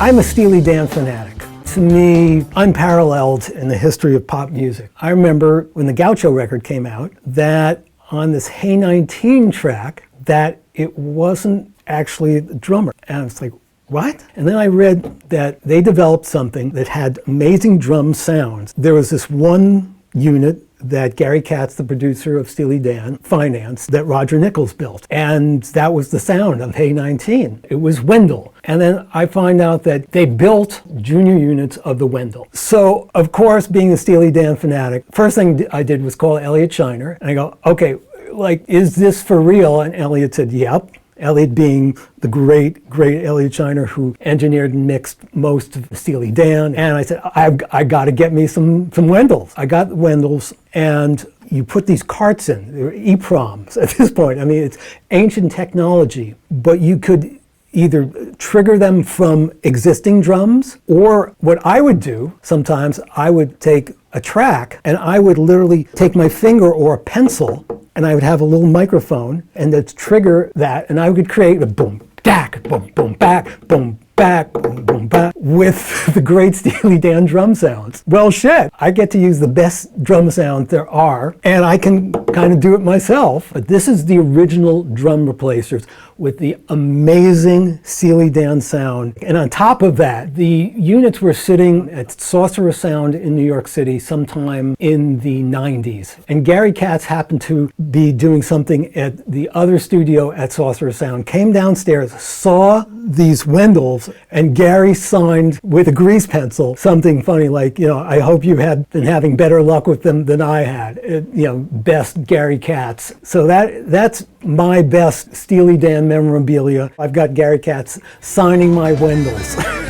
I'm a Steely Dan fanatic. To me, unparalleled in the history of pop music. I remember when the Gaucho record came out, that on this Hey 19 track, that it wasn't actually the drummer. And it's like, what? And then I read that they developed something that had amazing drum sounds. There was this one unit that Gary Katz, the producer of Steely Dan, financed, that Roger Nichols built. And that was the sound of Hey 19. It was Wendel. And then I find out that they built junior units of the Wendel. So, of course, being a Steely Dan fanatic, first thing I did was call Elliot Shiner. And I go, okay, like, is this for real? And Elliot said, yep. Elliot being the great Elliot Shiner, who engineered and mixed most of Steely Dan. And I said, I got to get me some Wendels. I got the Wendels, and you put these carts in. They're EPROMs at this point. I mean, it's ancient technology, but you could either trigger them from existing drums, or what I would do sometimes, I would take a track and I would literally take my finger or a pencil and I would have a little microphone and then trigger that, and I would create a boom, back, boom, boom, back, boom, back, boom, boom, back, with the great Steely Dan drum sounds. Well, shit, I get to use the best drum sound there are, and I can kind of do it myself. But this is the original drum replacers with the amazing Steely Dan sound. And on top of that, the units were sitting at Sorcerer Sound in New York City sometime in the 90s. And Gary Katz happened to be doing something at the other studio at Sorcerer Sound, came downstairs, saw these Wendels, and Gary signed with a grease pencil something funny like, you know, I hope you have been having better luck with them than I had. You know, best Gary Katz. So that's my best Steely Dan memorabilia. I've got Gary Katz signing my Wendels.